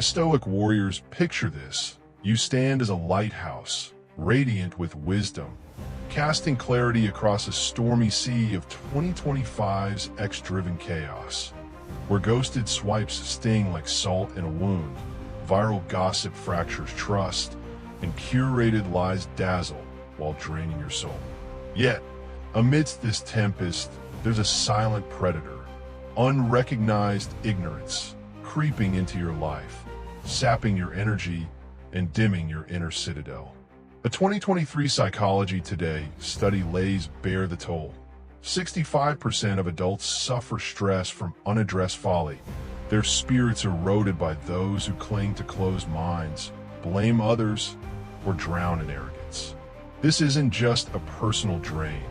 My Stoic warriors, picture this. You stand as a lighthouse, radiant with wisdom, casting clarity across a stormy sea of 2025's X-driven chaos, where ghosted swipes sting like salt in a wound, viral gossip fractures trust, and curated lies dazzle while draining your soul. Yet, amidst this tempest, there's a silent predator, unrecognized ignorance, creeping into your life, sapping your energy and dimming your inner citadel. A 2023 Psychology Today study lays bare the toll. 65% of adults suffer stress from unaddressed folly, their spirits eroded by those who cling to closed minds, blame others, or drown in arrogance. This isn't just a personal drain.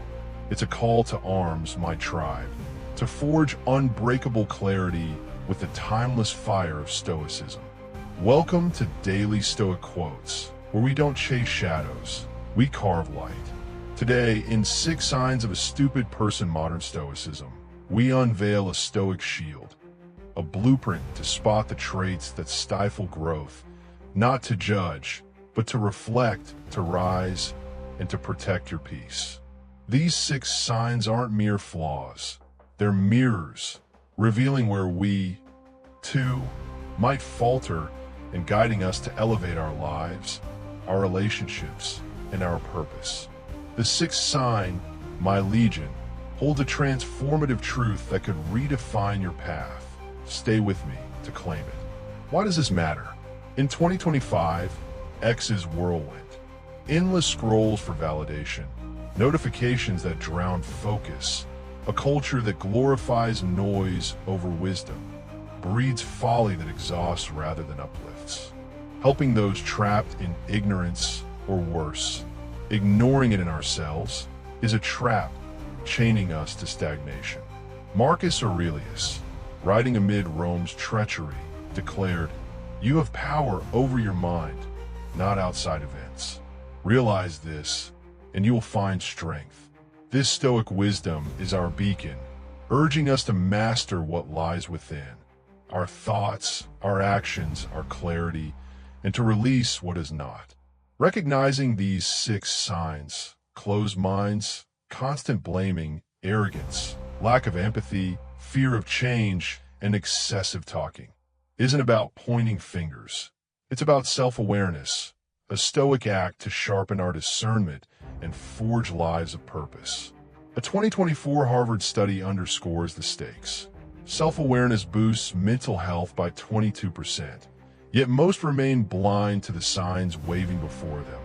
It's a call to arms, my tribe, to forge unbreakable clarity with the timeless fire of Stoicism. Welcome to Daily Stoic Quotes, where we don't chase shadows, we carve light. Today, in 6 Signs of a Stupid Person Modern Stoicism, we unveil a Stoic shield, a blueprint to spot the traits that stifle growth, not to judge, but to reflect, to rise, and to protect your peace. These 6 signs aren't mere flaws. They're mirrors, revealing where we, too, might falter and guiding us to elevate our lives, our relationships, and our purpose. The 6th sign, my legion, holds a transformative truth that could redefine your path. Stay with me to claim it. Why does this matter? In 2025, X is whirlwind. Endless scrolls for validation, notifications that drown focus, a culture that glorifies noise over wisdom, breeds folly that exhausts rather than uplifts, helping those trapped in ignorance or worse. Ignoring it in ourselves is a trap, chaining us to stagnation. Marcus Aurelius, writing amid Rome's treachery, declared, "You have power over your mind, not outside events. Realize this, and you will find strength." This Stoic wisdom is our beacon, urging us to master what lies within, our thoughts, our actions, our clarity, and to release what is not. Recognizing these 6 signs, closed minds, constant blaming, arrogance, lack of empathy, fear of change, and excessive talking, isn't about pointing fingers. It's about self-awareness, a Stoic act to sharpen our discernment and forge lives of purpose. A 2024 Harvard study underscores the stakes. Self-awareness boosts mental health by 22%, yet most remain blind to the signs waving before them,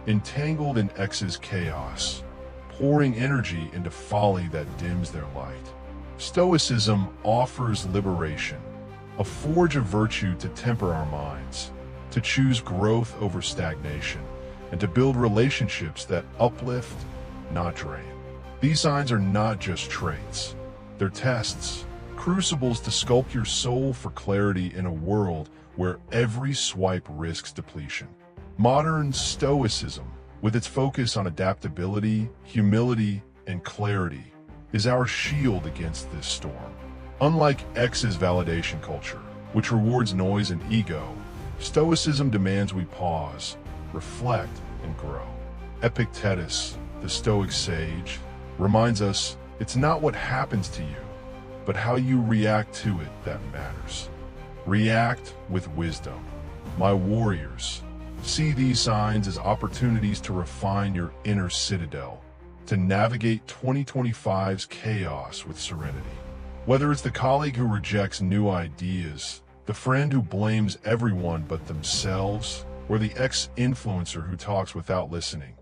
entangled in X's chaos, pouring energy into folly that dims their light. Stoicism offers liberation, a forge of virtue to temper our minds, to choose growth over stagnation, and to build relationships that uplift, not drain. These signs are not just traits. They're tests, crucibles to sculpt your soul for clarity in a world where every swipe risks depletion. Modern Stoicism, with its focus on adaptability, humility, and clarity, is our shield against this storm. Unlike X's validation culture, which rewards noise and ego, Stoicism demands we pause, reflect, and grow. Epictetus, the Stoic sage, reminds us it's not what happens to you, but how you react to it that matters. React with wisdom. My warriors, see these signs as opportunities to refine your inner citadel, to navigate 2025's chaos with serenity. Whether it's the colleague who rejects new ideas, the friend who blames everyone but themselves, or the ex-influencer who talks without listening,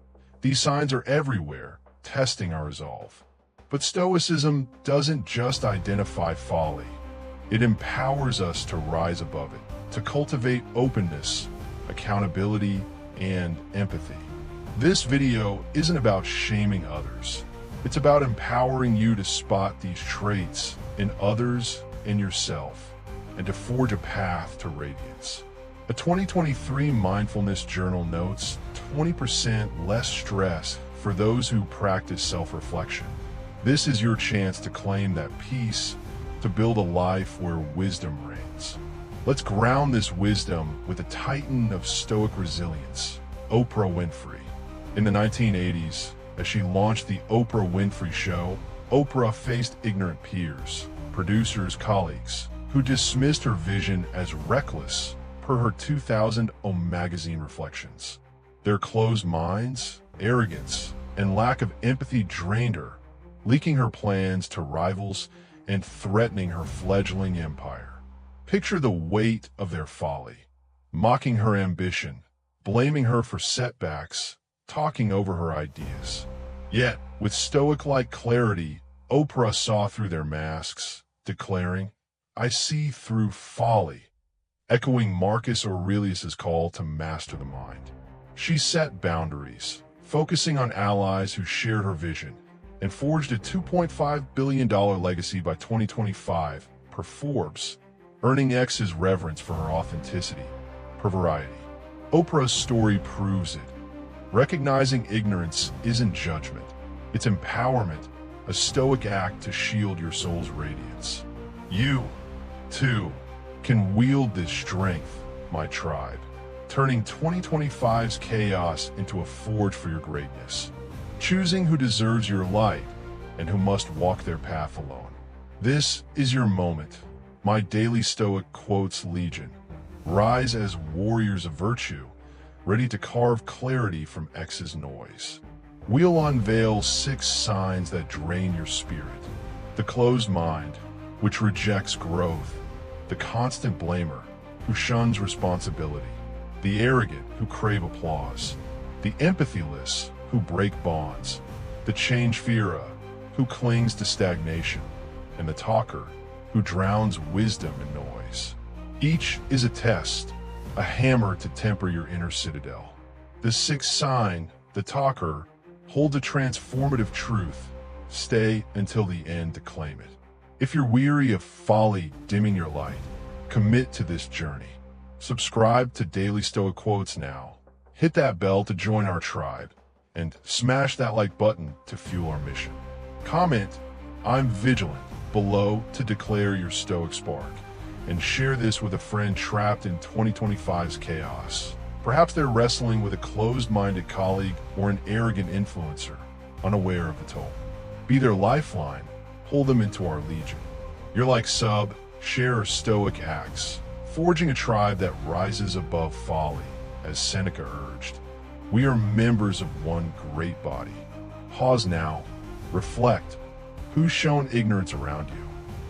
these signs are everywhere, testing our resolve. But Stoicism doesn't just identify folly. It empowers us to rise above it, to cultivate openness, accountability, and empathy. This video isn't about shaming others. It's about empowering you to spot these traits in others and yourself, and to forge a path to radiance. A 2023 mindfulness journal notes 20% less stress for those who practice self-reflection. This is your chance to claim that peace, to build a life where wisdom reigns. Let's ground this wisdom with a titan of Stoic resilience, Oprah Winfrey. In the 1980s, as she launched the Oprah Winfrey Show, Oprah faced ignorant peers, producers, colleagues, who dismissed her vision as reckless per her 2000 O Magazine reflections. Their closed minds, arrogance, and lack of empathy drained her, leaking her plans to rivals and threatening her fledgling empire. Picture the weight of their folly, mocking her ambition, blaming her for setbacks, talking over her ideas. Yet, with Stoic-like clarity, Oprah saw through their masks, declaring, "I see through folly," echoing Marcus Aurelius's call to master the mind. She set boundaries, focusing on allies who shared her vision, and forged a $2.5 billion legacy by 2025 per Forbes, earning X's reverence for her authenticity, her variety. Oprah's story proves it. Recognizing ignorance isn't judgment, it's empowerment, a Stoic act to shield your soul's radiance. You, too, can wield this strength, my tribe, turning 2025's chaos into a forge for your greatness, choosing who deserves your light and who must walk their path alone. This is your moment, my daily Stoic quotes legion. Rise as warriors of virtue, ready to carve clarity from X's noise. We'll unveil 6 signs that drain your spirit. The closed mind, which rejects growth. The constant blamer, who shuns responsibility. The arrogant, who crave applause. The empathyless, who break bonds. The change-fearer, who clings to stagnation. And the talker, who drowns wisdom in noise. Each is a test, a hammer to temper your inner citadel. The 6th sign, the talker, holds a transformative truth. Stay until the end to claim it. If you're weary of folly dimming your light, commit to this journey. Subscribe to Daily Stoic Quotes now. Hit that bell to join our tribe, and smash that like button to fuel our mission. Comment, "I'm vigilant," below to declare your Stoic spark, and share this with a friend trapped in 2025's chaos. Perhaps they're wrestling with a closed-minded colleague or an arrogant influencer, unaware of the toll. Be their lifeline, pull them into our legion. You're like sub, share or Stoic acts, forging a tribe that rises above folly, as Seneca urged. We are members of one great body. Pause now, reflect. Who's shown ignorance around you?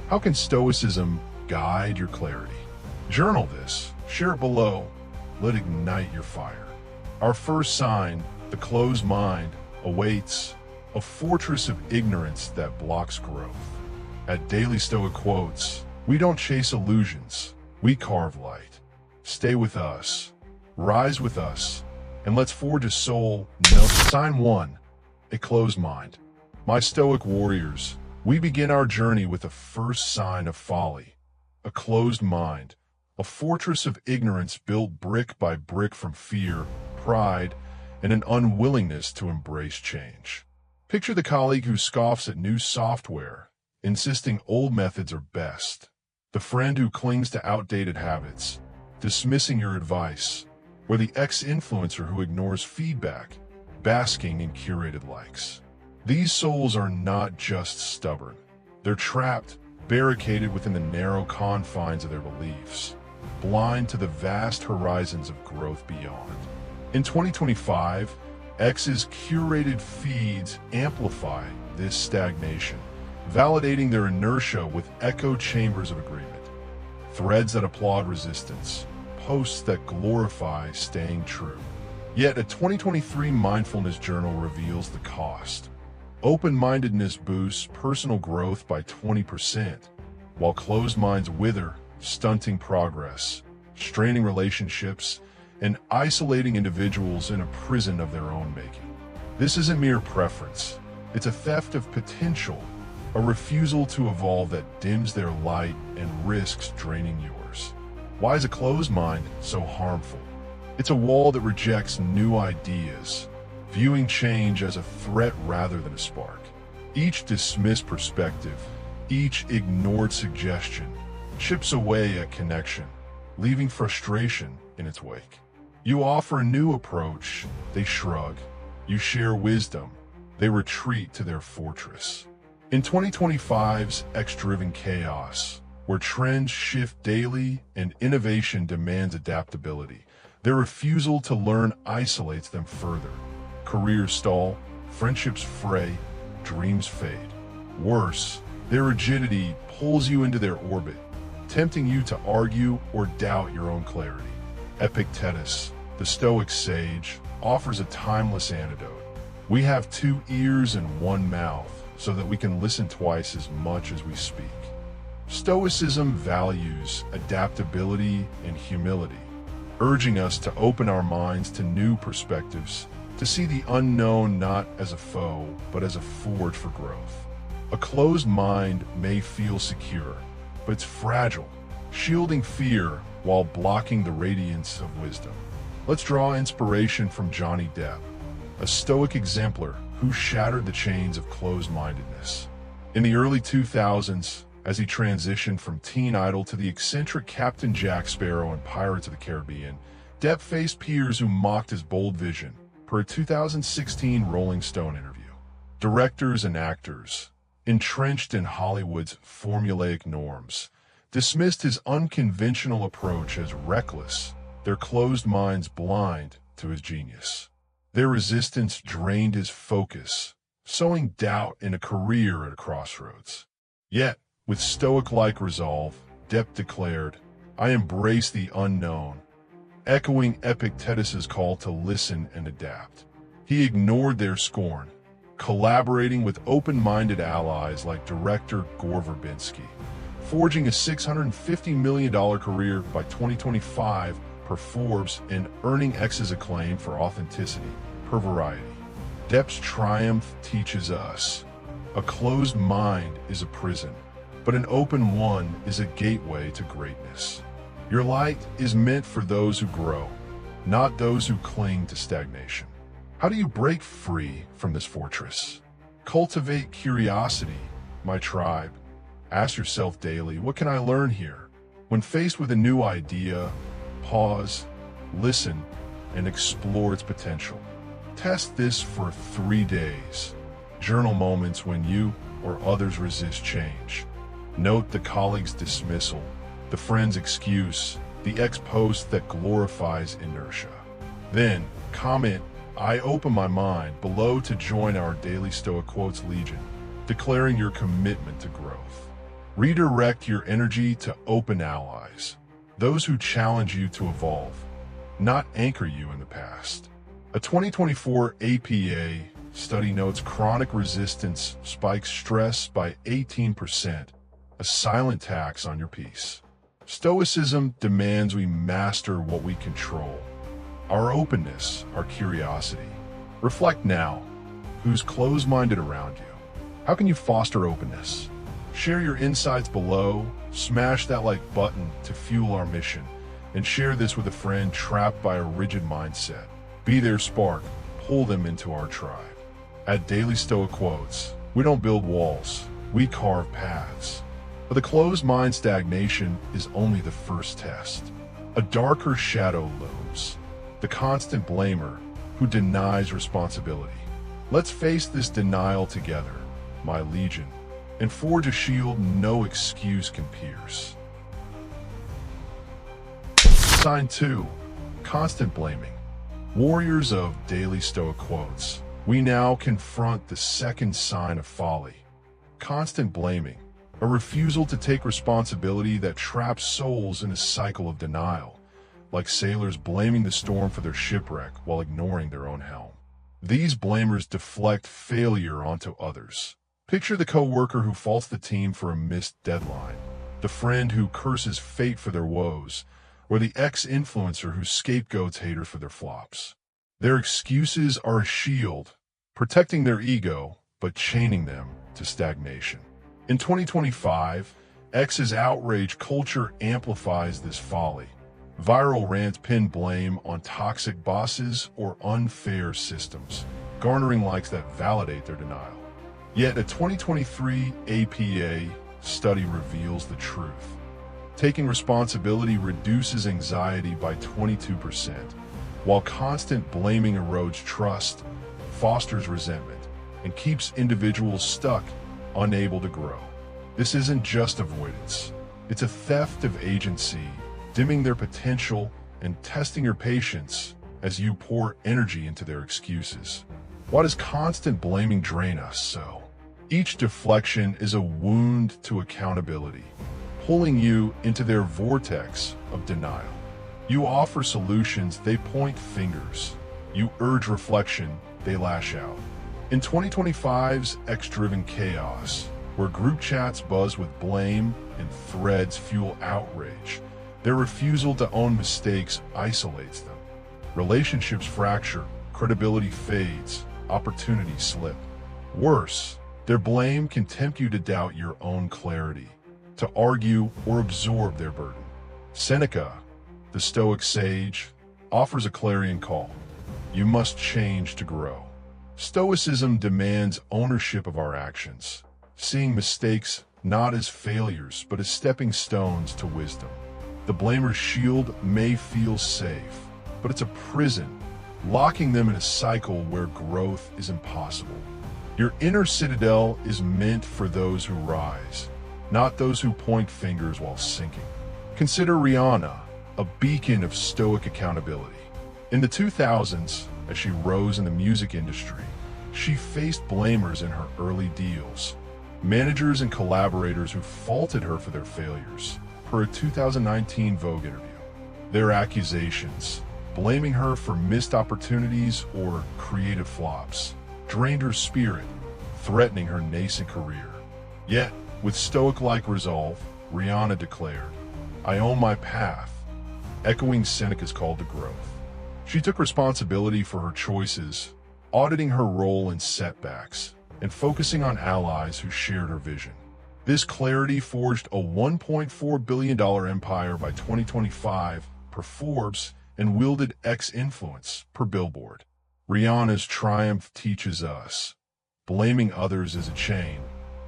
How can Stoicism guide your clarity? Journal this, share it below, let it ignite your fire. Our first sign, the closed mind, awaits, a fortress of ignorance that blocks growth. At Daily Stoic Quotes, we don't chase illusions, we carve light. Stay with us, rise with us, and let's forge a soul. Sign 1, a closed mind. My Stoic warriors, we begin our journey with the first sign of folly, a closed mind, a fortress of ignorance built brick by brick from fear, pride, and an unwillingness to embrace change. Picture the colleague who scoffs at new software, insisting old methods are best. The friend who clings to outdated habits, dismissing your advice. Or the ex-influencer who ignores feedback, basking in curated likes. These souls are not just stubborn. They're trapped, barricaded within the narrow confines of their beliefs, blind to the vast horizons of growth beyond. In 2025, X's curated feeds amplify this stagnation, validating their inertia with echo chambers of agreement. Threads that applaud resistance, posts that glorify staying true. Yet a 2023 mindfulness journal reveals the cost. Open-mindedness boosts personal growth by 20%, while closed minds wither, stunting progress, straining relationships, and isolating individuals in a prison of their own making. This isn't mere preference. It's a theft of potential, a refusal to evolve that dims their light and risks draining yours. Why is a closed mind so harmful? It's a wall that rejects new ideas, viewing change as a threat rather than a spark. Each dismissed perspective, each ignored suggestion, chips away at connection, leaving frustration in its wake. You offer a new approach, they shrug. You share wisdom, they retreat to their fortress. In 2025's X-driven chaos, where trends shift daily and innovation demands adaptability, their refusal to learn isolates them further. Careers stall, friendships fray, dreams fade. Worse, their rigidity pulls you into their orbit, tempting you to argue or doubt your own clarity. Epictetus, the Stoic sage, offers a timeless antidote. We have 2 ears and 1 mouth, so that we can listen twice as much as we speak. Stoicism values adaptability and humility, urging us to open our minds to new perspectives, to see the unknown not as a foe, but as a forge for growth. A closed mind may feel secure, but it's fragile, shielding fear while blocking the radiance of wisdom. Let's draw inspiration from Johnny Depp, a Stoic exemplar who shattered the chains of closed-mindedness. In the early 2000s, as he transitioned from teen idol to the eccentric Captain Jack Sparrow in Pirates of the Caribbean, Depp faced peers who mocked his bold vision, per a 2016 Rolling Stone interview. Directors and actors, entrenched in Hollywood's formulaic norms, dismissed his unconventional approach as reckless, their closed minds blind to his genius. Their resistance drained his focus, sowing doubt in a career at a crossroads. Yet, with Stoic-like resolve, Depp declared, "I embrace the unknown," echoing Epictetus's call to listen and adapt. He ignored their scorn, collaborating with open-minded allies like director Gore Verbinski, forging a $650 million career by 2025 per Forbes and earning X's acclaim for authenticity per Variety. Depp's triumph teaches us, a closed mind is a prison, but an open one is a gateway to greatness. Your light is meant for those who grow, not those who cling to stagnation. How do you break free from this fortress? Cultivate curiosity, my tribe. Ask yourself daily, what can I learn here? When faced with a new idea, pause, listen, and explore its potential. Test this for 3 days. Journal moments when you or others resist change. Note the colleague's dismissal, the friend's excuse, the ex-post that glorifies inertia. Then, comment, "I open my mind," below to join our daily Stoic Quotes Legion, declaring your commitment to growth. Redirect your energy to open allies, those who challenge you to evolve, not anchor you in the past. A 2024 APA study notes chronic resistance spikes stress by 18%, a silent tax on your peace. Stoicism demands we master what we control. Our openness, our curiosity. Reflect now. Who's closed-minded around you? How can you foster openness? Share your insights below, smash that like button to fuel our mission, and share this with a friend trapped by a rigid mindset. Be their spark, pull them into our tribe. At Daily Stoic Quotes, we don't build walls, we carve paths. But the closed mind stagnation is only the first test. A darker shadow looms, the constant blamer who denies responsibility. Let's face this denial together, my legion, and forge a shield no excuse can pierce. Sign 2. Constant blaming. Warriors of Daily Stoic Quotes, we now confront the second sign of folly. Constant blaming, a refusal to take responsibility that traps souls in a cycle of denial, like sailors blaming the storm for their shipwreck while ignoring their own helm. These blamers deflect failure onto others. Picture the coworker who faults the team for a missed deadline, the friend who curses fate for their woes, or the ex-influencer who scapegoats haters for their flops. Their excuses are a shield, protecting their ego, but chaining them to stagnation. In 2025, X's outrage culture amplifies this folly. Viral rants pin blame on toxic bosses or unfair systems, garnering likes that validate their denial. Yet a 2023 APA study reveals the truth. Taking responsibility reduces anxiety by 22%, while constant blaming erodes trust, fosters resentment, and keeps individuals stuck, unable to grow. This isn't just avoidance. It's a theft of agency, dimming their potential and testing your patience as you pour energy into their excuses. Why does constant blaming drain us so? Each deflection is a wound to accountability, pulling you into their vortex of denial. You offer solutions, they point fingers. You urge reflection, they lash out. In 2025's X-driven chaos, where group chats buzz with blame and threads fuel outrage, their refusal to own mistakes isolates them. Relationships fracture, credibility fades, opportunities slip. Worse, their blame can tempt you to doubt your own clarity, to argue or absorb their burden. Seneca, the Stoic sage, offers a clarion call. You must change to grow. Stoicism demands ownership of our actions, seeing mistakes not as failures but as stepping stones to wisdom. The blamer's shield may feel safe, but it's a prison, locking them in a cycle where growth is impossible. Your inner citadel is meant for those who rise, not those who point fingers while sinking. Consider Rihanna, a beacon of Stoic accountability. In the 2000s, as she rose in the music industry, she faced blamers in her early deals, managers and collaborators who faulted her for their failures. Per a 2019 Vogue interview, their accusations, blaming her for missed opportunities or creative flops, drained her spirit, threatening her nascent career. Yet, with Stoic-like resolve, Rihanna declared, "I own my path," echoing Seneca's call to growth. She took responsibility for her choices, auditing her role in setbacks, and focusing on allies who shared her vision. This clarity forged a $1.4 billion empire by 2025 per Forbes and wielded X influence per Billboard. Rihanna's triumph teaches us, blaming others is a chain,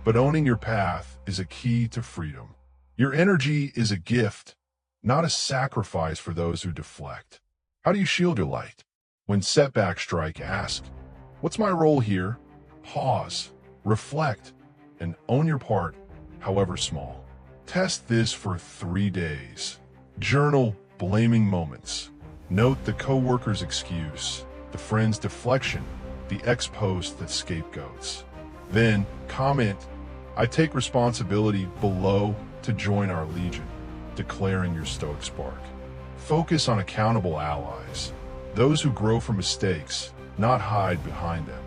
but owning your path is a key to freedom. Your energy is a gift, not a sacrifice for those who deflect. How do you shield your light? When setbacks strike, ask, what's my role here? Pause, reflect, and own your part, however small. Test this for 3 days. Journal blaming moments. Note the coworker's excuse, the friend's deflection, the ex-post that scapegoats. Then comment, I take responsibility below to join our legion, declaring your Stoic spark. Focus on accountable allies, those who grow from mistakes, not hide behind them.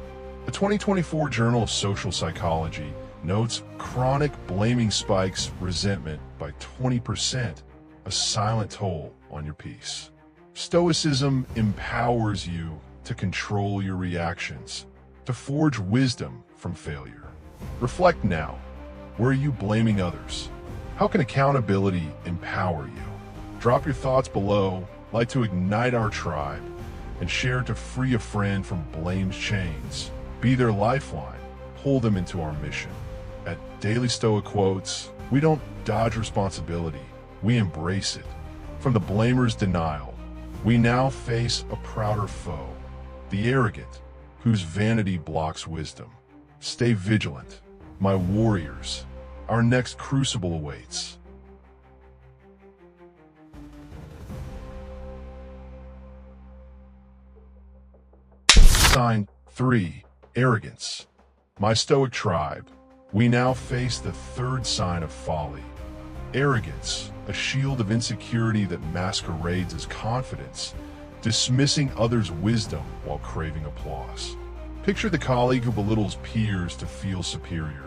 The 2024 Journal of Social Psychology notes chronic blaming spikes resentment by 20%, a silent toll on your peace. Stoicism empowers you to control your reactions, to forge wisdom from failure. Reflect now. Where are you blaming others? How can accountability empower you? Drop your thoughts below, like to ignite our tribe, and share to free a friend from blame's chains. Be their lifeline, pull them into our mission. At Daily Stoic Quotes, we don't dodge responsibility, we embrace it. From the blamer's denial, we now face a prouder foe, the arrogant, whose vanity blocks wisdom. Stay vigilant, my warriors. Our next crucible awaits. Sign 3. Arrogance. My Stoic tribe, we now face the third sign of folly. Arrogance, a shield of insecurity that masquerades as confidence, dismissing others' wisdom while craving applause. Picture the colleague who belittles peers to feel superior,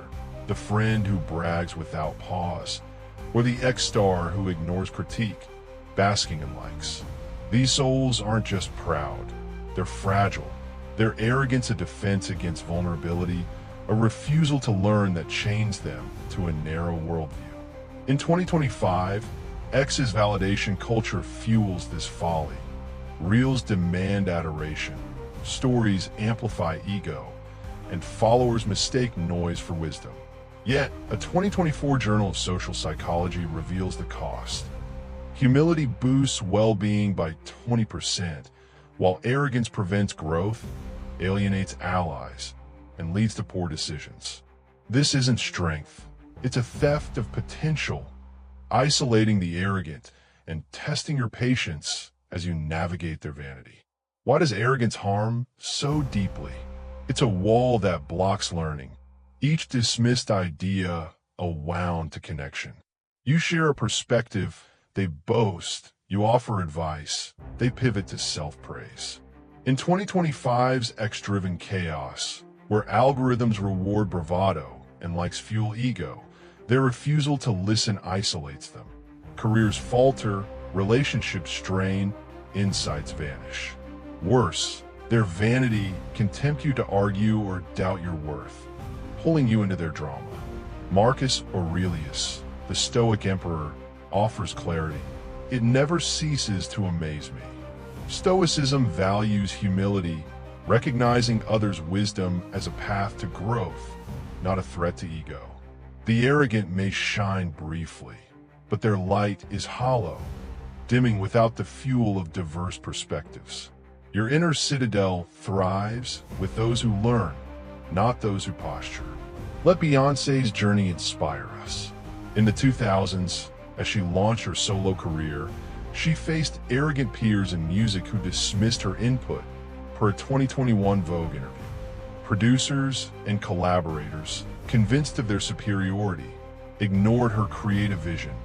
the friend who brags without pause, or the ex-star who ignores critique, basking in likes. These souls aren't just proud, they're fragile. Their arrogance a defense against vulnerability, a refusal to learn that chains them to a narrow worldview. In 2025, X's validation culture fuels this folly. Reels demand adoration, stories amplify ego, and followers mistake noise for wisdom. Yet, a 2024 Journal of Social Psychology reveals the cost. Humility boosts well-being by 20%, while arrogance prevents growth, alienates allies, and leads to poor decisions. This isn't strength. It's a theft of potential, isolating the arrogant and testing your patience as you navigate their vanity. Why does arrogance harm so deeply? It's a wall that blocks learning. Each dismissed idea a wound to connection. You share a perspective, they boast. You offer advice, they pivot to self-praise. In 2025's X-driven chaos, where algorithms reward bravado and likes fuel ego, their refusal to listen isolates them. Careers falter, relationships strain, insights vanish. Worse, their vanity can tempt you to argue or doubt your worth, pulling you into their drama. Marcus Aurelius, the Stoic emperor, offers clarity. It never ceases to amaze me. Stoicism values humility, recognizing others' wisdom as a path to growth, not a threat to ego. The arrogant may shine briefly, but their light is hollow, dimming without the fuel of diverse perspectives. Your inner citadel thrives with those who learn, not those who posture. Let Beyoncé's journey inspire us. In the 2000s, as she launched her solo career, she faced arrogant peers in music who dismissed her input, per a 2021 Vogue interview. Producers and collaborators, convinced of their superiority, ignored her creative vision,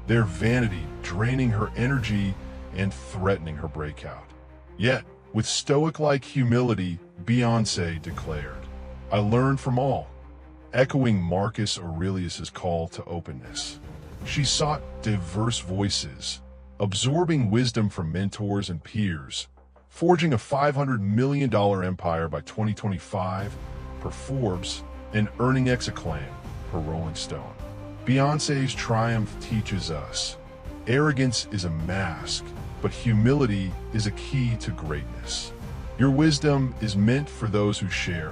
their vanity draining her energy and threatening her breakout. Yet, with Stoic-like humility, Beyoncé declared, "I learned from all," echoing Marcus Aurelius's call to openness. She sought diverse voices, absorbing wisdom from mentors and peers, forging a $500 million empire by 2025 per Forbes and earning acclaim per Rolling Stone. Beyoncé's triumph teaches us, arrogance is a mask, but humility is a key to greatness. Your wisdom is meant for those who share,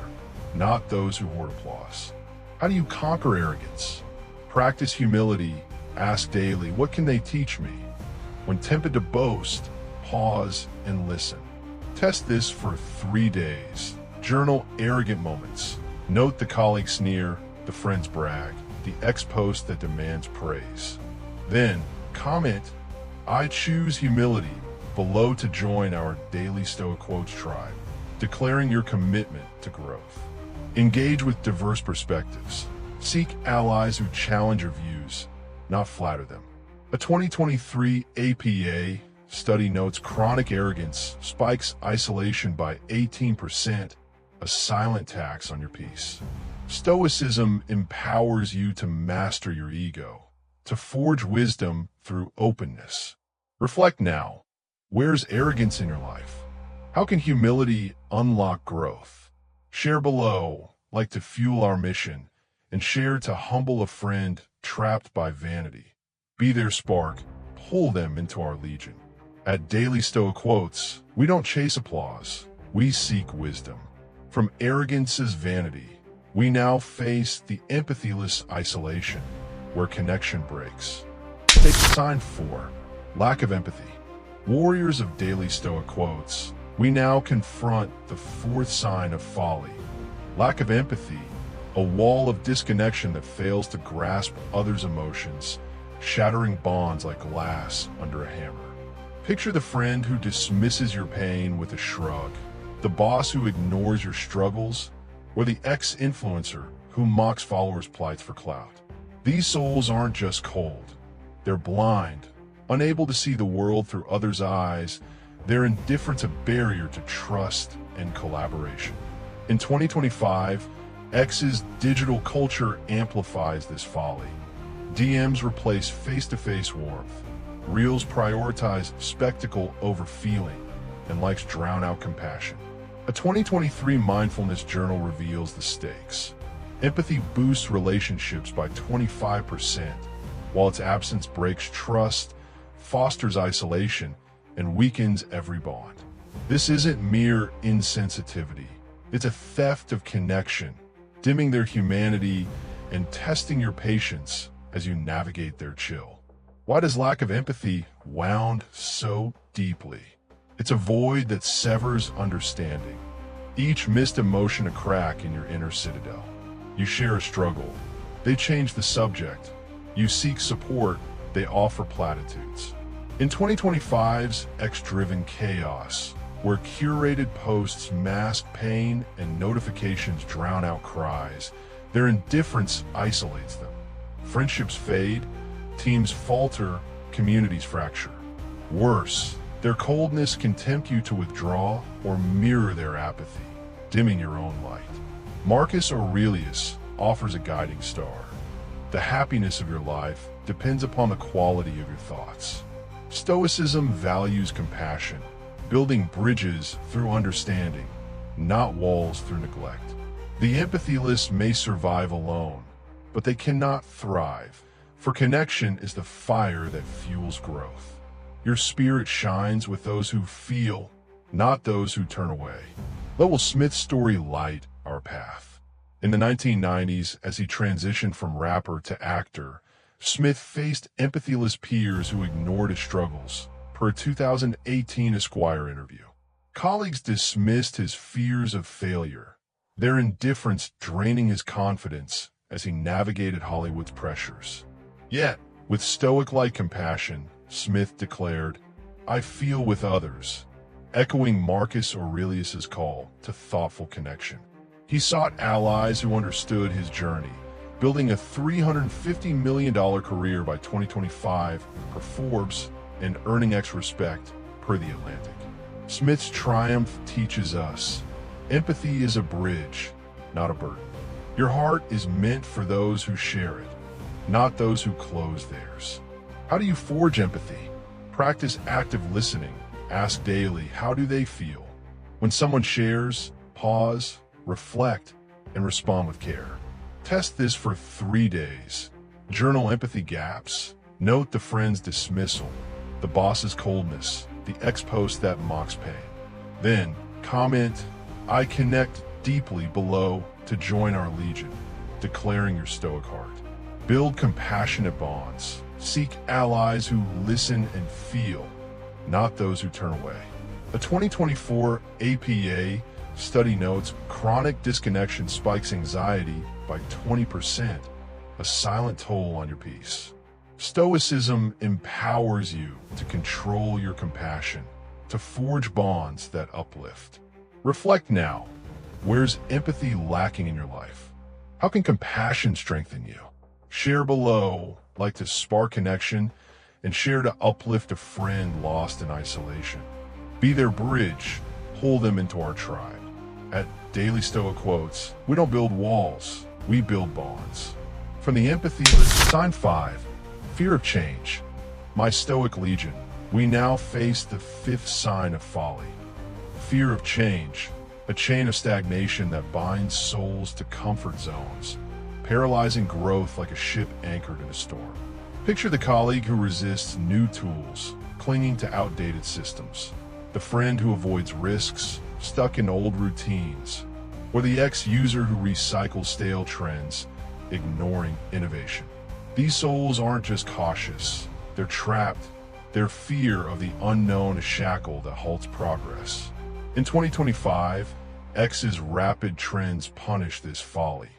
not those who hoard applause. How do you conquer arrogance? Practice humility. Ask daily, what can they teach me? When tempted to boast, pause and listen. Test this for 3 days. Journal arrogant moments. Note the colleague sneer, the friend's brag, the ex-post that demands praise. Then, comment, "I choose humility," below to join our daily Stoic Quotes tribe, declaring your commitment to growth. Engage with diverse perspectives. Seek allies who challenge your views, not flatter them. A 2023 APA study notes chronic arrogance spikes isolation by 18%, a silent tax on your peace. Stoicism empowers you to master your ego, to forge wisdom through openness. Reflect now. Where's arrogance in your life? How can humility unlock growth? Share below, like to fuel our mission, and share to humble a friend trapped by vanity. Be their spark, pull them into our legion. At Daily Stoic Quotes, we don't chase applause, we seek wisdom. From arrogance's vanity, we now face the empathyless isolation, where connection breaks. Take sign 4, lack of empathy. Warriors of Daily Stoic Quotes, we now confront the 4th sign of folly, lack of empathy, a wall of disconnection that fails to grasp others' emotions, shattering bonds like glass under a hammer. Picture the friend who dismisses your pain with a shrug, the boss who ignores your struggles, or the ex-influencer who mocks followers' plights for clout. These souls aren't just cold. They're blind, unable to see the world through others' eyes. Their indifference a barrier to trust and collaboration. In 2025, X's digital culture amplifies this folly. DMs replace face-to-face warmth. Reels prioritize spectacle over feeling, and likes drown out compassion. A 2023 mindfulness journal reveals the stakes. Empathy boosts relationships by 25%, while its absence breaks trust, fosters isolation, and weakens every bond. This isn't mere insensitivity. It's a theft of connection, dimming their humanity and testing your patience as you navigate their chill. Why does lack of empathy wound so deeply? It's a void that severs understanding. Each missed emotion a crack in your inner citadel. You share a struggle. They change the subject. You seek support. They offer platitudes. In 2025's X-driven chaos, where curated posts mask pain and notifications drown out cries, their indifference isolates them. Friendships fade, teams falter, communities fracture. Worse, their coldness can tempt you to withdraw or mirror their apathy, dimming your own light. Marcus Aurelius offers a guiding star. The happiness of your life depends upon the quality of your thoughts. Stoicism values compassion, building bridges through understanding, not walls through neglect. The empathyless may survive alone, but they cannot thrive, for connection is the fire that fuels growth. Your spirit shines with those who feel, not those who turn away. Let Will Smith's story light our path. In the 1990s, as he transitioned from rapper to actor, Smith faced empathyless peers who ignored his struggles, per a 2018 Esquire interview. Colleagues dismissed his fears of failure, their indifference draining his confidence as he navigated Hollywood's pressures. Yet, with stoic-like compassion, Smith declared, "I feel with others," echoing Marcus Aurelius's call to thoughtful connection. He sought allies who understood his journey, building a $350 million career by 2025 per Forbes and earning X respect per The Atlantic. Smith's triumph teaches us, empathy is a bridge, not a burden. Your heart is meant for those who share it, not those who close theirs. How do you forge empathy? Practice active listening. Ask daily, how do they feel? When someone shares, pause, reflect, and respond with care. Test this for 3 days. Journal empathy gaps. Note the friend's dismissal, the boss's coldness, the ex-post that mocks pain. Then, comment, "I connect deeply" below to join our legion, declaring your stoic heart. Build compassionate bonds. Seek allies who listen and feel, not those who turn away. A 2024 APA study notes chronic disconnection spikes anxiety by 20%, a silent toll on your peace. Stoicism empowers you to control your compassion, to forge bonds that uplift. Reflect now. Where's empathy lacking in your life? How can compassion strengthen you? Share below, like to spark connection, and share to uplift a friend lost in isolation. Be their bridge, pull them into our tribe. At Daily Stoic Quotes, we don't build walls, we build bonds. From the empathy list, sign 5, fear of change. My Stoic Legion, we now face the 5th sign of folly. Fear of change, a chain of stagnation that binds souls to comfort zones, paralyzing growth like a ship anchored in a storm. Picture the colleague who resists new tools, clinging to outdated systems, the friend who avoids risks, stuck in old routines, or the ex-user who recycles stale trends, ignoring innovation. These souls aren't just cautious, they're trapped. Their fear of the unknown a shackle that halts progress. In 2025, X's rapid trends punish this folly.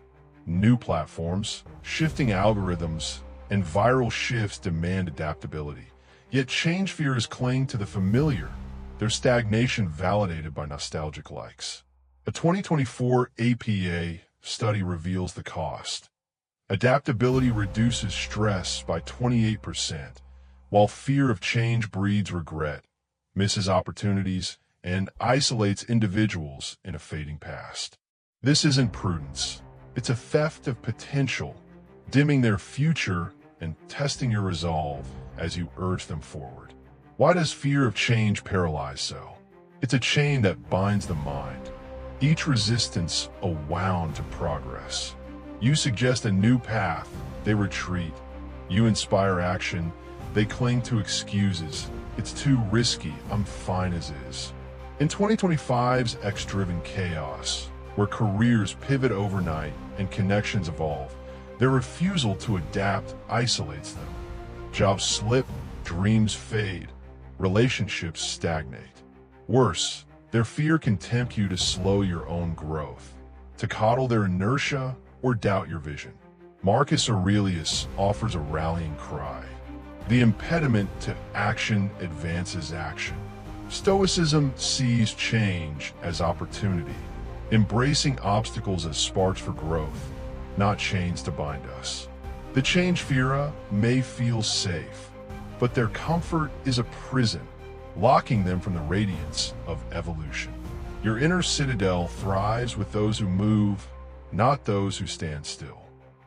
New platforms, shifting algorithms, and viral shifts demand adaptability. Yet change fears cling to the familiar, their stagnation validated by nostalgic likes. A 2024 APA study reveals the cost. Adaptability reduces stress by 28%, while fear of change breeds regret, misses opportunities, and isolates individuals in a fading past. This isn't prudence. It's a theft of potential, dimming their future and testing your resolve as you urge them forward. Why does fear of change paralyze so? It's a chain that binds the mind. Each resistance a wound to progress. You suggest a new path, they retreat. You inspire action, they cling to excuses. It's too risky, I'm fine as is. In 2025's X-driven chaos, where careers pivot overnight and connections evolve, Their refusal to adapt isolates them. Jobs slip, dreams fade, relationships stagnate. Worse, their fear can tempt you to slow your own growth, to coddle their inertia or doubt your vision. Marcus Aurelius offers a rallying cry. The impediment to action advances action. Stoicism sees change as opportunity, embracing obstacles as sparks for growth, not chains to bind us. The change-feara may feel safe, but their comfort is a prison, locking them from the radiance of evolution. Your inner citadel thrives with those who move, not those who stand still.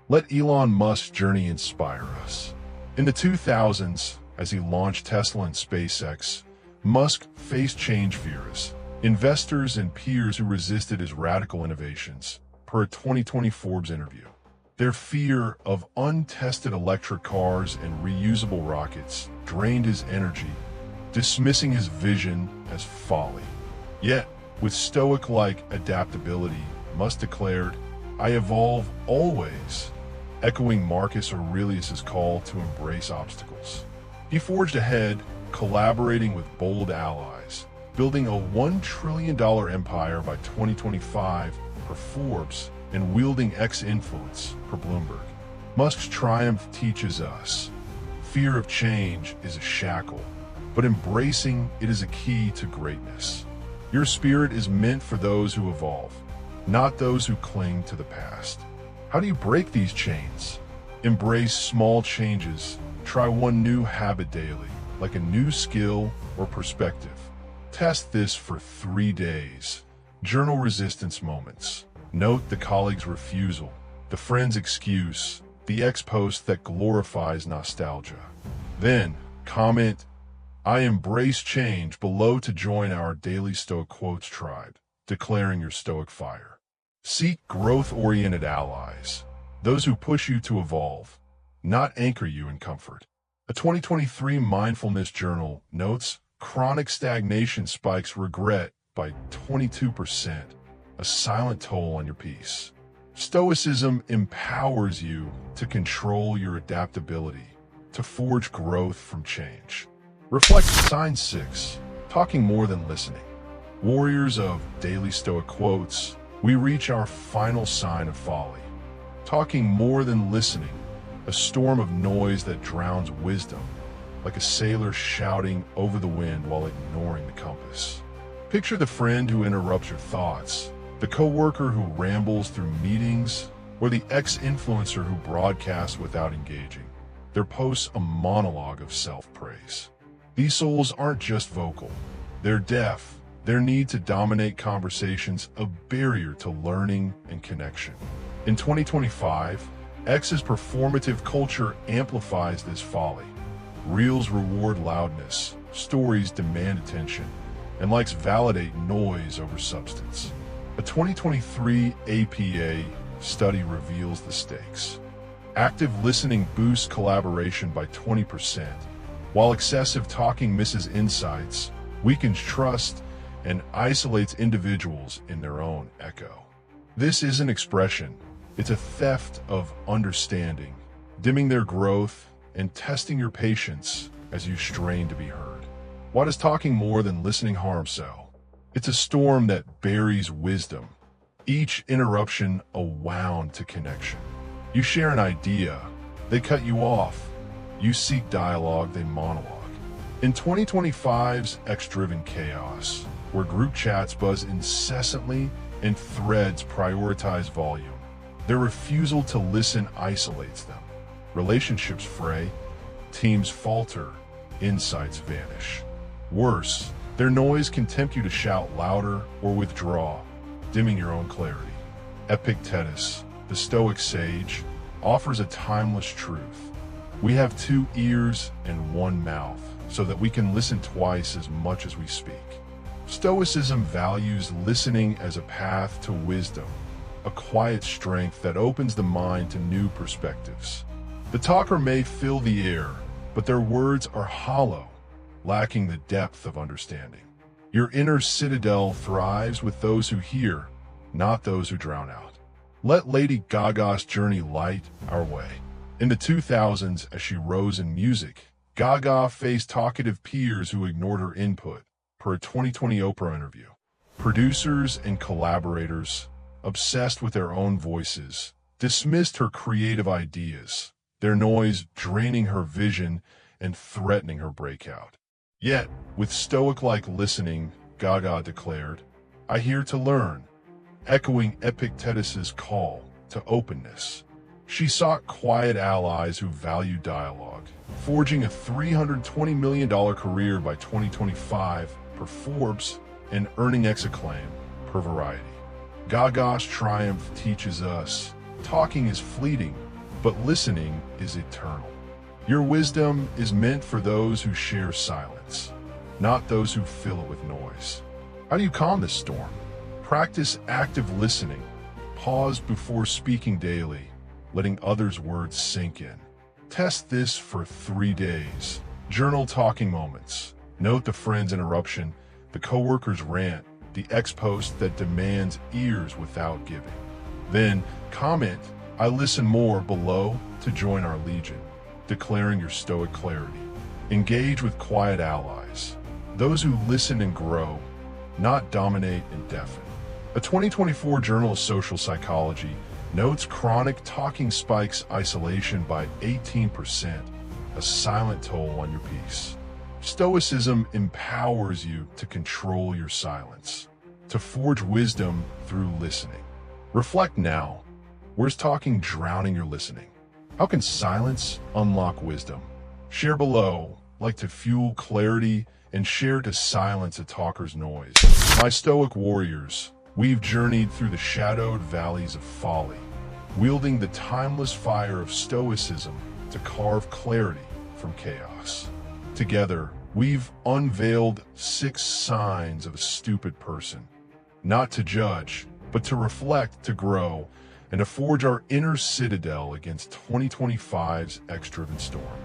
Let Elon Musk's journey inspire us. In the 2000s, as he launched Tesla and SpaceX, Musk faced change fears, investors and peers who resisted his radical innovations, per a 2020 Forbes interview. Their fear of untested electric cars and reusable rockets drained his energy, dismissing his vision as folly. Yet, with Stoic-like adaptability, Musk declared, "I evolve always," echoing Marcus Aurelius's call to embrace obstacles. He forged ahead, collaborating with bold allies, building a $1 trillion empire by 2025 per Forbes, and wielding X influence per Bloomberg. Musk's triumph teaches us, fear of change is a shackle, but embracing it is a key to greatness. Your spirit is meant for those who evolve, not those who cling to the past. How do you break these chains? Embrace small changes. Try one new habit daily, like a new skill or perspective. Test this for 3 days. Journal resistance moments. Note the colleague's refusal, the friend's excuse, the ex-post that glorifies nostalgia. Then, comment, "I embrace change" below to join our daily Stoic Quotes tribe, declaring your Stoic fire. Seek growth-oriented allies, those who push you to evolve, not anchor you in comfort. A 2023 mindfulness journal notes chronic stagnation spikes regret by 22%, a silent toll on your peace. Stoicism empowers you to control your adaptability, to forge growth from change. Reflect sign 6, talking more than listening. Warriors of daily Stoic quotes, we reach our final sign of folly. Talking more than listening, a storm of noise that drowns wisdom, like a sailor shouting over the wind while ignoring the compass. Picture the friend who interrupts your thoughts, the coworker who rambles through meetings, or the ex-influencer who broadcasts without engaging. Their posts a monologue of self-praise. These souls aren't just vocal, they're deaf. Their need to dominate conversations a barrier to learning and connection. In 2025, X's performative culture amplifies this folly. Reels reward loudness, stories demand attention, and likes validate noise over substance. A 2023 APA study reveals the stakes. Active listening boosts collaboration by 20%, while excessive talking misses insights, weakens trust, and isolates individuals in their own echo. This isn't expression, it's a theft of understanding, dimming their growth and testing your patience as you strain to be heard. Why does talking more than listening harm so? It's a storm that buries wisdom, each interruption a wound to connection. You share an idea, they cut you off. You seek dialogue, they monologue. In 2025's X-driven chaos, where group chats buzz incessantly and threads prioritize volume, their refusal to listen isolates them. Relationships fray, teams falter, insights vanish. Worse, their noise can tempt you to shout louder or withdraw, dimming your own clarity. Epictetus, the Stoic sage, offers a timeless truth. We have 2 ears and 1 mouth, so that we can listen twice as much as we speak. Stoicism values listening as a path to wisdom, a quiet strength that opens the mind to new perspectives. The talker may fill the air, but their words are hollow, lacking the depth of understanding. Your inner citadel thrives with those who hear, not those who drown out. Let Lady Gaga's journey light our way. In the 2000s, as she rose in music, Gaga faced talkative peers who ignored her input, per a 2020 Oprah interview. Producers and collaborators, obsessed with their own voices, dismissed her creative ideas, their noise draining her vision and threatening her breakout. Yet, with Stoic-like listening, Gaga declared, "I here to learn," echoing Epictetus's call to openness. She sought quiet allies who valued dialogue, forging a $320 million career by 2025 per Forbes and earning acclaim per Variety. Gaga's triumph teaches us, talking is fleeting, but listening is eternal. Your wisdom is meant for those who share silence, not those who fill it with noise. How do you calm this storm? Practice active listening. Pause before speaking daily, letting others' words sink in. Test this for 3 days. Journal talking moments. Note the friend's interruption, the coworker's rant, the ex-post that demands ears without giving. Then comment, "I listen more" below to join our legion, declaring your Stoic clarity. Engage with quiet allies, those who listen and grow, not dominate and deafen. A 2024 Journal of Social Psychology notes chronic talking spikes isolation by 18%, a silent toll on your peace. Stoicism empowers you to control your silence, to forge wisdom through listening. Reflect now. Where's talking drowning your listening? How can silence unlock wisdom? Share below, like to fuel clarity, and share to silence a talker's noise. My Stoic warriors, we've journeyed through the shadowed valleys of folly, wielding the timeless fire of Stoicism to carve clarity from chaos. Together, we've unveiled 6 signs of a stupid person, not to judge, but to reflect, to grow, and to forge our inner citadel against 2025's X-driven storm.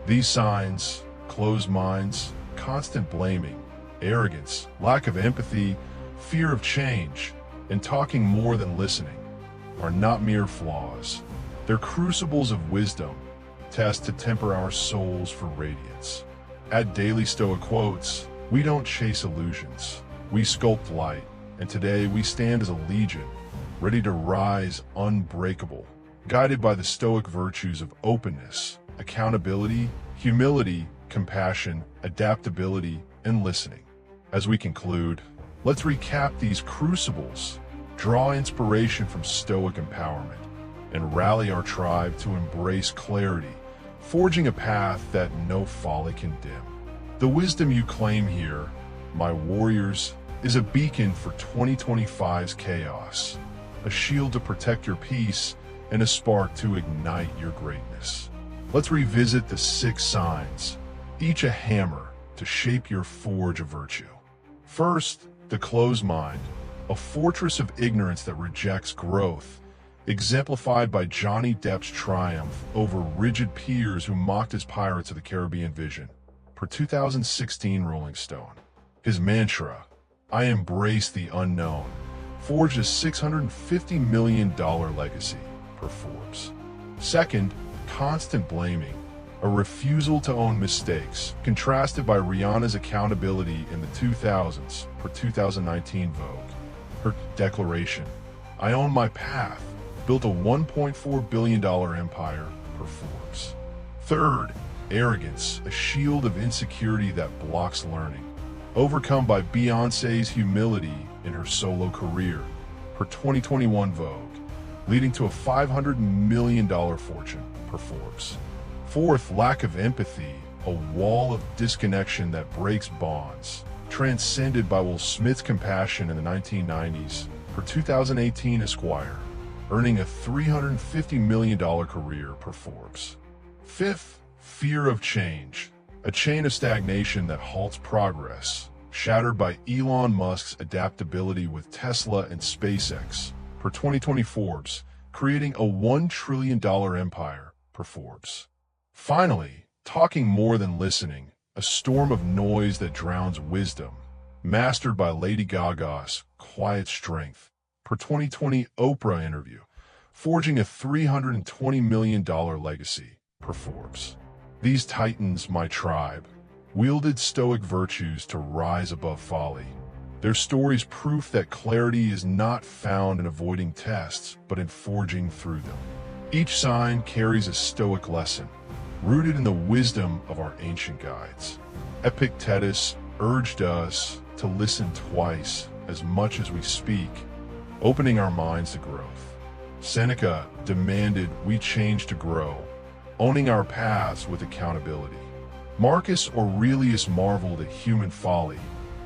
These signs, closed minds, constant blaming, arrogance, lack of empathy, fear of change, and talking more than listening, are not mere flaws. They're crucibles of wisdom, tests to temper our souls for radiance. At Daily Stoic Quotes, we don't chase illusions, we sculpt light, and today we stand as a legion, ready to rise unbreakable, guided by the Stoic virtues of openness, accountability, humility, compassion, adaptability, and listening. As we conclude, let's recap these crucibles, draw inspiration from Stoic empowerment, and rally our tribe to embrace clarity, forging a path that no folly can dim. The wisdom you claim here, my warriors, is a beacon for 2025's chaos, a shield to protect your peace, and a spark to ignite your greatness. Let's revisit the 6 signs, each a hammer to shape your forge of virtue. First, the closed mind, a fortress of ignorance that rejects growth, exemplified by Johnny Depp's triumph over rigid peers who mocked his Pirates of the Caribbean vision, per 2016 Rolling Stone. His mantra, "I embrace the unknown," forged a $650 million legacy, per Forbes. Second, constant blaming, a refusal to own mistakes, contrasted by Rihanna's accountability in the 2000s, per 2019 Vogue. Her declaration, "I own my path," built a $1.4 billion empire, per Forbes. Third, arrogance, a shield of insecurity that blocks learning, overcome by Beyoncé's humility in her solo career, per 2021 Vogue, leading to a $500 million fortune, per Forbes. Fourth, lack of empathy, a wall of disconnection that breaks bonds, transcended by Will Smith's compassion in the 1990s, per 2018 Esquire, earning a $350 million career, per Forbes. Fifth, fear of change, a chain of stagnation that halts progress, shattered by Elon Musk's adaptability with Tesla and SpaceX, per 2020 Forbes, creating a $1 trillion empire, per Forbes. Finally, talking more than listening, a storm of noise that drowns wisdom, mastered by Lady Gaga's quiet strength, per 2020 Oprah interview, forging a $320 million legacy, per Forbes. These titans, my tribe, wielded Stoic virtues to rise above folly. Their stories proof that clarity is not found in avoiding tests, but in forging through them. Each sign carries a Stoic lesson, rooted in the wisdom of our ancient guides. Epictetus urged us to listen twice as much as we speak, opening our minds to growth. Seneca demanded we change to grow, owning our paths with accountability. Marcus Aurelius marveled at human folly,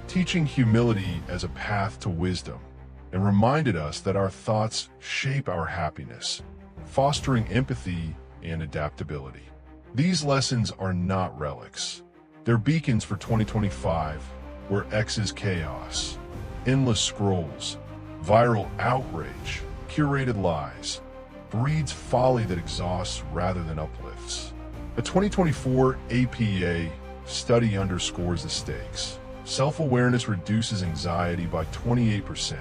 teaching humility as a path to wisdom, and reminded us that our thoughts shape our happiness, fostering empathy and adaptability. These lessons are not relics. They're beacons for 2025, where X is chaos, endless scrolls, viral outrage, curated lies, breeds folly that exhausts rather than uplifts. A 2024 APA study underscores the stakes. Self-awareness reduces anxiety by 28%,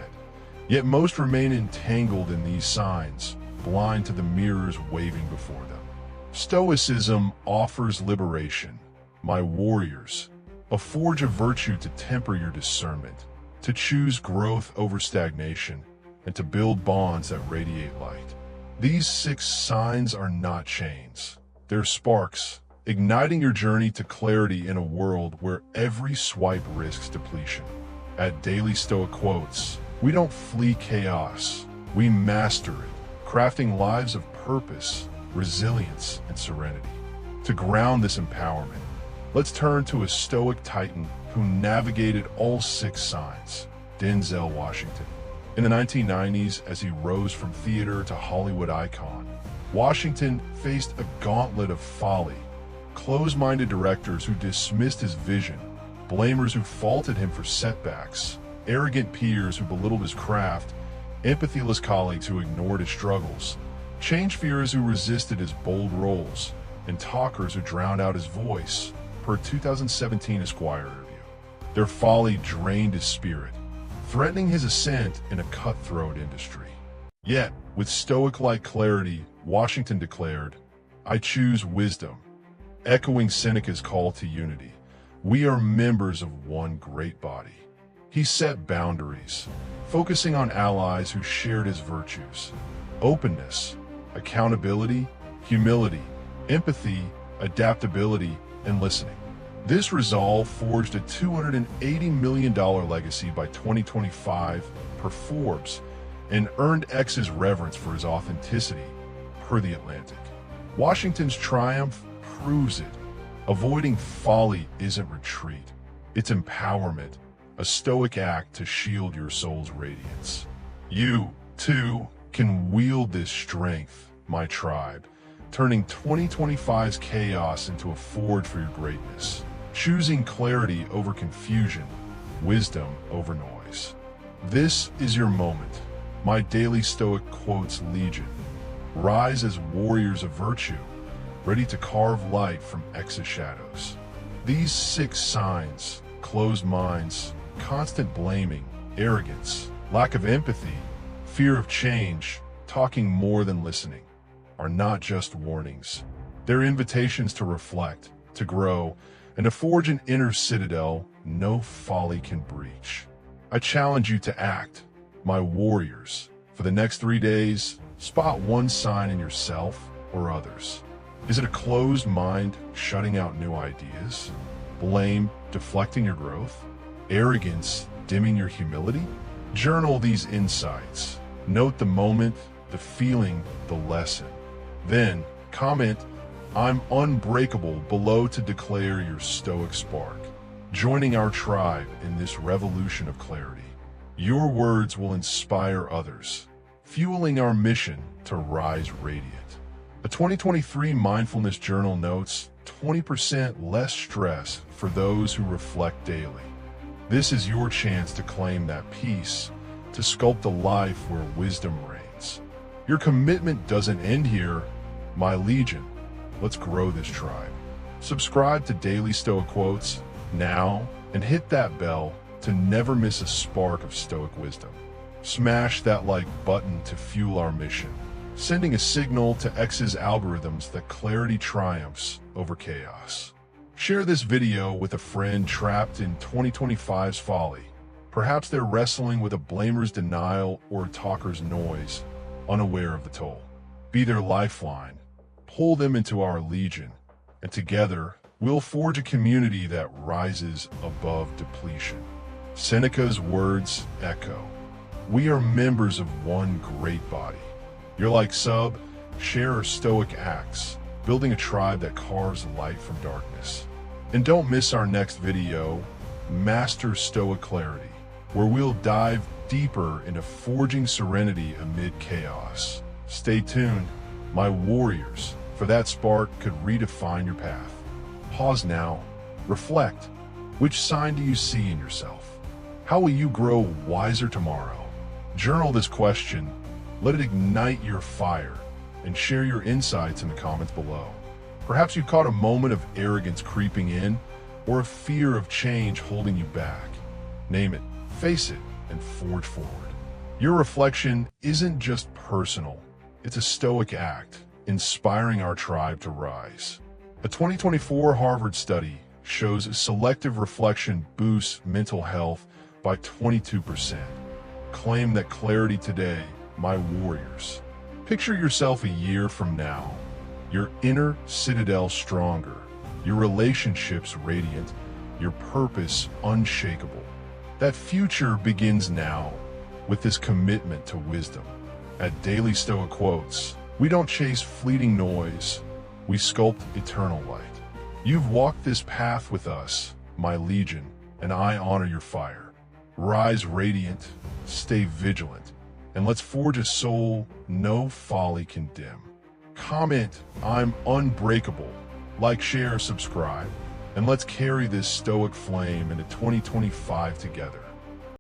yet most remain entangled in these signs, blind to the mirrors waving before them. Stoicism offers liberation, my warriors, a forge of virtue to temper your discernment, to choose growth over stagnation, and to build bonds that radiate light. These 6 signs are not chains. They're sparks, igniting your journey to clarity in a world where every swipe risks depletion. At Daily Stoic Quotes, we don't flee chaos, we master it, crafting lives of purpose, resilience, and serenity. To ground this empowerment, let's turn to a Stoic titan who navigated all 6 signs, Denzel Washington. In the 1990s, as he rose from theater to Hollywood icon, Washington faced a gauntlet of folly, close-minded directors who dismissed his vision, blamers who faulted him for setbacks, arrogant peers who belittled his craft, empathyless colleagues who ignored his struggles, change fearers who resisted his bold roles, and talkers who drowned out his voice, per 2017 Esquire review. Their folly drained his spirit, threatening his ascent in a cutthroat industry. Yet, with Stoic-like clarity, Washington declared, "I choose wisdom." Echoing Seneca's call to unity, we are members of one great body. He set boundaries, focusing on allies who shared his virtues: openness, accountability, humility, empathy, adaptability, and listening. This resolve forged a $280 million legacy by 2025 per Forbes and earned X's reverence for his authenticity, per The Atlantic. Washington's triumph proves it. Avoiding folly isn't retreat, it's empowerment, a Stoic act to shield your soul's radiance. You, too, can wield this strength, my tribe, turning 2025's chaos into a forge for your greatness, choosing clarity over confusion, wisdom over noise. This is your moment, my Daily Stoic Quotes Legion. Rise as warriors of virtue, ready to carve light from X's shadows. These 6 signs, closed minds, constant blaming, arrogance, lack of empathy, fear of change, talking more than listening, are not just warnings. They're invitations to reflect, to grow, and to forge an inner citadel no folly can breach. I challenge you to act, my warriors. For the next 3 days, spot one sign in yourself or others. Is it a closed mind shutting out new ideas? Blame deflecting your growth? Arrogance dimming your humility? Journal these insights. Note the moment, the feeling, the lesson. Then comment, "I'm unbreakable," below to declare your Stoic spark, joining our tribe in this revolution of clarity. Your words will inspire others, fueling our mission to rise radiant. A 2023 Mindfulness Journal notes 20% less stress for those who reflect daily. This is your chance to claim that peace, to sculpt a life where wisdom reigns. Your commitment doesn't end here, my legion. Let's grow this tribe. Subscribe to Daily Stoic Quotes now and hit that bell to never miss a spark of Stoic wisdom. Smash that like button to fuel our mission. sending a signal to X's algorithms that clarity triumphs over chaos. Share this video with a friend trapped in 2025's folly. Perhaps they're wrestling with a blamer's denial or a talker's noise, unaware of the toll. Be their lifeline, pull them into our legion, and together we'll forge a community that rises above depletion. Seneca's words echo. We are members of one great body. You're like Sub, share our Stoic acts, building a tribe that carves light from darkness. And don't miss our next video, Master Stoic Clarity, where we'll dive deeper into forging serenity amid chaos. Stay tuned, my warriors, for that spark could redefine your path. Pause now, reflect. Which sign do you see in yourself? How will you grow wiser tomorrow? Journal this question, let it ignite your fire, and share your insights in the comments below. Perhaps you caught a moment of arrogance creeping in, or a fear of change holding you back. Name it, face it, and forge forward. Your reflection isn't just personal, it's a Stoic act, inspiring our tribe to rise. A 2024 Harvard study shows selective reflection boosts mental health by 22%. Claim that clarity today, my warriors. Picture yourself a year from now, your inner citadel stronger, your relationships radiant, your purpose unshakable. That future begins now with this commitment to wisdom. At Daily Stoic Quotes, we don't chase fleeting noise, we sculpt eternal light. You've walked this path with us, my legion, and I honor your fire. Rise radiant, stay vigilant, and let's forge a soul no folly can dim. Comment, I'm unbreakable. Like, share, subscribe, and let's carry this Stoic flame into 2025 together.